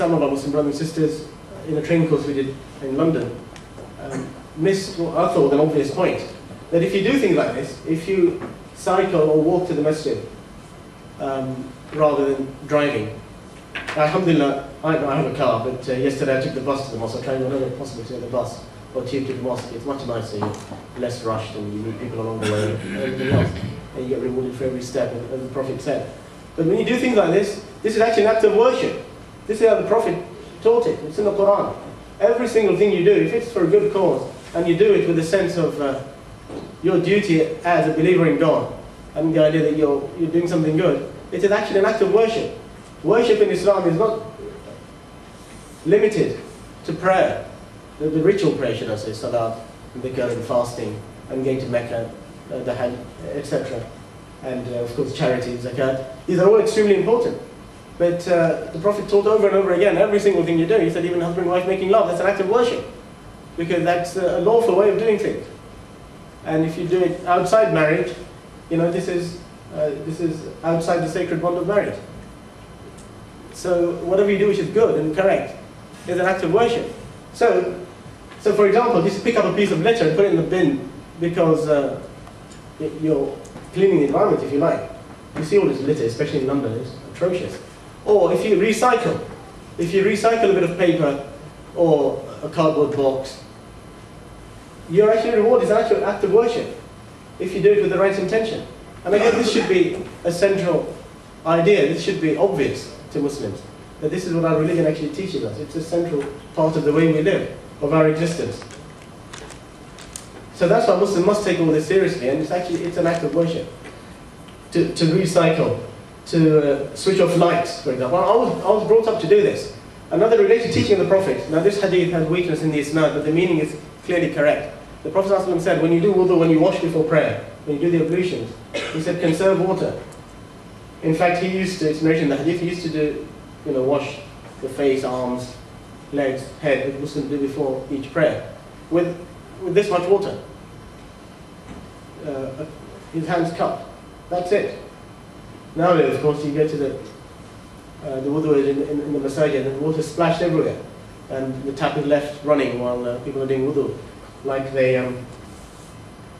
some of our Muslim brothers and sisters in a training course we did in London missed what I thought an obvious point. That if you do things like this, if you cycle or walk to the masjid rather than driving. Alhamdulillah, I have a car, but yesterday I took the bus to the mosque. I tried whenever possible to get the bus or tube to the mosque. It's much nicer, you're less rushed, and you meet people along the way and everything else. And you get rewarded for every step, as the Prophet said. But when you do things like this is actually an act of worship. This is how the Prophet taught it. It's in the Quran. Every single thing you do, if it's for a good cause, and you do it with a sense of your duty as a believer in God, and the idea that you're doing something good, it is actually an act of worship. Worship in Islam is not limited to prayer, the ritual prayer, should I say, salat, dhikr, and fasting, and going to Mecca, the Hajj, etc. And of course charity, zakat. These are all extremely important. But the Prophet taught over and over again, every single thing you do, he said even husband and wife making love, that's an act of worship. Because that's a lawful way of doing things. And if you do it outside marriage, you know, this is outside the sacred bond of marriage. So whatever you do which is good and correct is an act of worship. So for example, just pick up a piece of litter and put it in the bin because you're cleaning the environment, if you like. You see all this litter, especially in London, it's atrocious. Or if you recycle a bit of paper or a cardboard box, you're actually rewarded. It's an actual act of worship if you do it with the right intention. And again, this should be a central idea. This should be obvious to Muslims, that this is what our religion actually teaches us. It's a central part of the way we live, of our existence. So that's why Muslims must take all this seriously, and it's an act of worship. To recycle, to switch off lights, for example. I was brought up to do this. Another related teaching of the Prophet. Now this hadith has weakness in the isnad, but the meaning is clearly correct. The Prophet ﷺ said, when you do wudu, when you wash before prayer, when you do the ablutions, he said, conserve water. In fact, he used to, it's mentioned in the hadith, he used to do, wash the face, arms, legs, head, as Muslims do before each prayer, with this much water. His hands cupped. That's it. Nowadays, of course, you go to the wudu in the masajid, and the water splashed everywhere, and the tap is left running while people are doing wudu, like they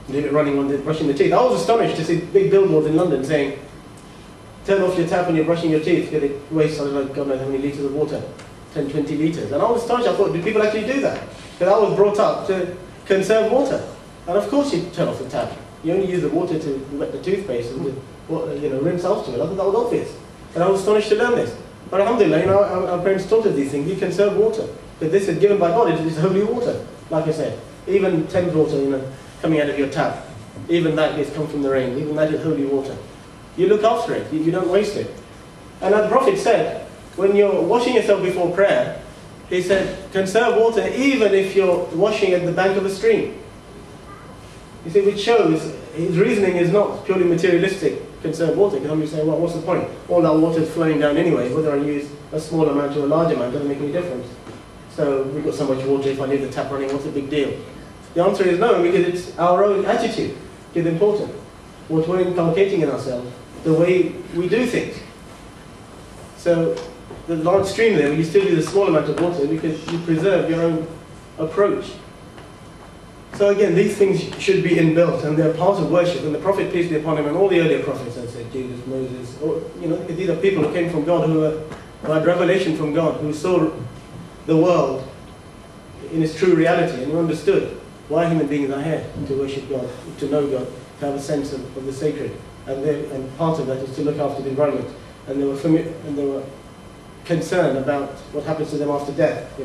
leave it running when they're brushing the teeth. I was astonished to see big billboards in London saying, turn off your tap when you're brushing your teeth, because it wastes, I don't know, God knows how many litres of water, 10, 20 litres. And I was astonished. I thought, do people actually do that? Because I was brought up to conserve water. And of course you turn off the tap. You only use the water to wet the toothpaste and to rinse afterwards. I thought that was obvious. And I was astonished to learn this. But alhamdulillah, our parents taught us these things. You conserve water. But this is given by God. It is holy water, like I said. Even Thames water, coming out of your tap, even that is come from the rain. Even that is holy water. You look after it. You don't waste it. And as the Prophet said, when you're washing yourself before prayer, he said, conserve water even if you're washing at the bank of a stream. You see, which shows his reasoning is not purely materialistic, conserve water. Because somebody say, well, what's the point? All that water is flowing down anyway. Whether I use a small amount or a large amount doesn't make any difference. So we've got so much water, if I leave the tap running, what's the big deal? The answer is no, because it's our own attitude is important. What we're inculcating in ourselves, the way we do things. So the large stream there, you still use a small amount of water because you preserve your own approach. So again, these things should be inbuilt, and they're part of worship. And the Prophet, peace be upon him, and all the earlier prophets, I said, Jesus, Moses, these are people who came from God, who had revelation from God, who saw the world in its true reality, and who understood why human beings are here, to worship God, to know God, to have a sense of the sacred. And part of that is to look after the environment. And they were concerned about what happens to them after death,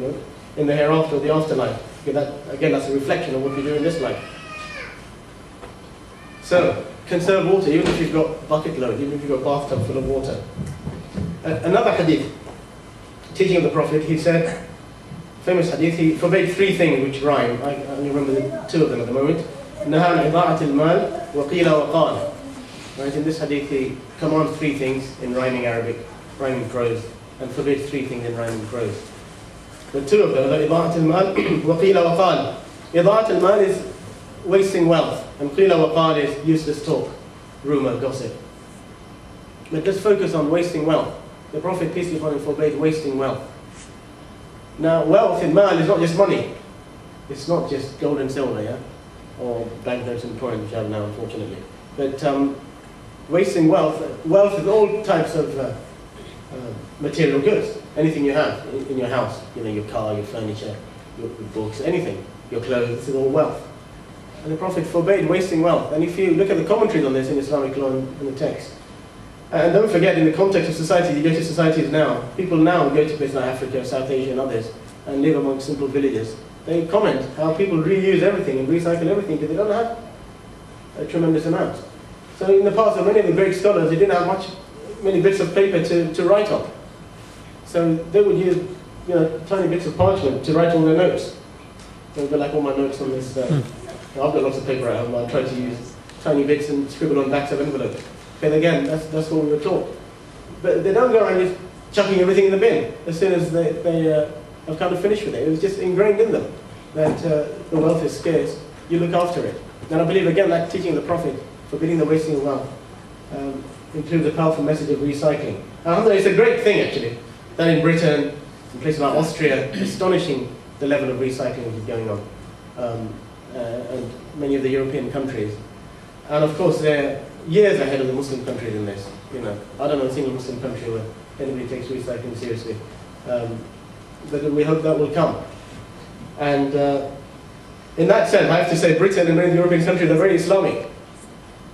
in the hereafter or the afterlife. Again, that's a reflection of what we do in this life. So, conserve water, even if you've got bucket load, even if you've got bathtub full of water. Another hadith, teaching of the Prophet, he said, famous hadith, he forbade three things which rhyme. I only remember two of them at the moment. نهى عن إضاعة المال وقيل وقال. Right, in this hadith, he commands three things in rhyming Arabic, rhyming prose, and forbids three things in rhyming prose. The two of them are إضاعة المال وقيل وقال. إضاعة المال is wasting wealth, and قيل وقال is useless talk, rumor, gossip. But let's focus on wasting wealth. The Prophet, peace be upon him, forbade wasting wealth. Now, wealth in mal is not just money. It's not just gold and silver, yeah? Or banknotes and coins, which I have now, unfortunately. But wasting wealth is all types of material goods. Anything you have in your house, you know, your car, your furniture, your books, anything, your clothes, this is all wealth. And the Prophet forbade wasting wealth. And if you look at the commentaries on this in Islamic law and the text, and don't forget, in the context of society, you go to societies now, people now go to places like Africa, South Asia and others, and live among simple villages. They comment how people reuse everything and recycle everything because they don't have a tremendous amount. So in the past, many of the great scholars, they didn't have many bits of paper to write on. So they would use, you know, tiny bits of parchment to write all their notes. So they're like all my notes on this. I've got lots of paper at home. I try to use tiny bits and scribble on backs of envelopes. And again, that's what we were taught. But they don't go around just chucking everything in the bin as soon as they have kind of finished with it. It was just ingrained in them that the wealth is scarce. You look after it. And I believe, again, that teaching of the Prophet, forbidding the wasting of wealth, includes a powerful message of recycling. And it's a great thing, actually, that in Britain, in places like Austria, astonishing the level of recycling which is going on, and many of the European countries. And of course, they're years ahead of the Muslim countries in this. You know, I don't know a single Muslim country where anybody takes recycling seriously. But we hope that will come. And in that sense, I have to say Britain and many European countries are very Islamic.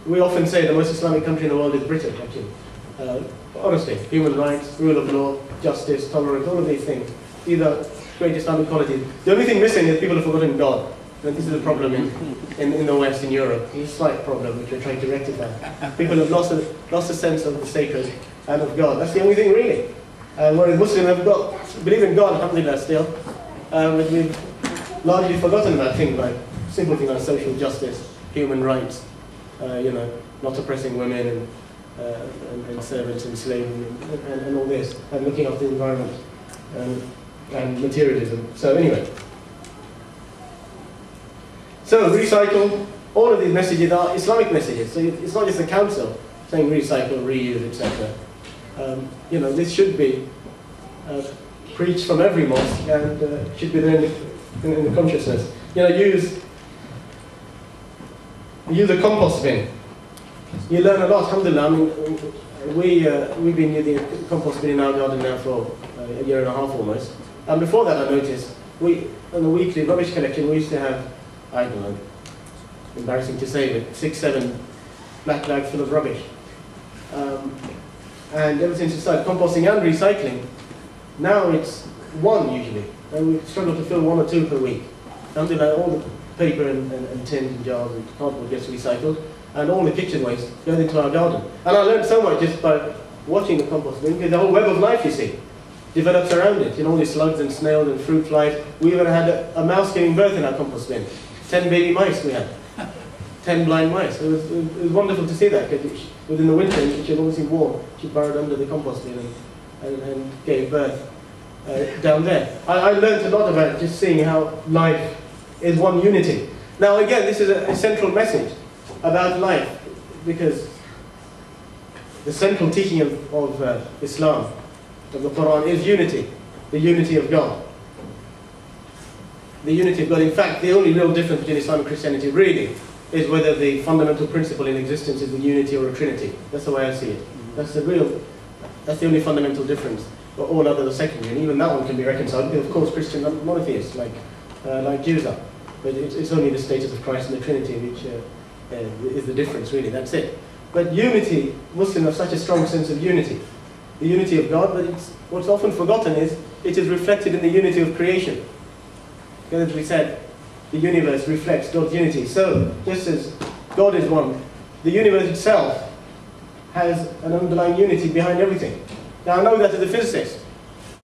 We often say the most Islamic country in the world is Britain, actually. Honestly, human rights, rule of law, justice, tolerance, all of these things. These are great Islamic qualities. The only thing missing is people have forgotten God. And this is a problem in the West, in Europe. It's a slight problem which we're trying to rectify. People have lost a sense of the sacred and of God. That's the only thing, really. Whereas Muslims have believe in God, alhamdulillah, still. But we've largely forgotten about things like simple things like social justice, human rights, you know, not oppressing women and servants and slaves and all this, and looking after the environment and materialism. So anyway. So recycle, all of these messages are Islamic messages. So it's not just a council saying recycle, reuse, etc. You know, this should be preached from every mosque and should be there in the consciousness. You know, use a compost bin. You learn a lot, alhamdulillah. I mean, we've been using a compost bin in our garden now for a year and a half almost. And before that, I noticed, on the weekly rubbish collection, we used to have, I don't know, embarrassing to say, but 6, 7 black bags full of rubbish. And ever since we started composting and recycling, now it's 1 usually. And we struggle to fill 1 or 2 per week. Alhamdulillah, all the paper and tins and jars and cardboard gets recycled, and all the kitchen waste goes into our garden. And I learned so much just by watching the compost bin, because the whole web of life, you see, develops around it. You know, all these slugs and snails and fruit flies. We even had a mouse giving birth in our compost bin. 10 baby mice we had. 10 blind mice. It was wonderful to see that, because within the winter, she was obviously warm. She burrowed under the compost bin and gave birth down there. I learned a lot about just seeing how life is one unity. Now again, this is a central message about life, because the central teaching of Islam, of the Quran, is unity, the unity of God. The unity of God. In fact, the only real difference between Islam and Christianity really is whether the fundamental principle in existence is a unity or a trinity. That's the way I see it. That's the only fundamental difference. But all others are secondary, and even that one can be reconciled, because of course Christians are monotheists, like Jews are. But it's only the status of Christ and the Trinity which is the difference, really. That's it. But unity, Muslims have such a strong sense of unity, the unity of God. But what's often forgotten is it is reflected in the unity of creation. Because as we said, the universe reflects God's unity. So just as God is one, the universe itself has an underlying unity behind everything. Now I know that as a physicist,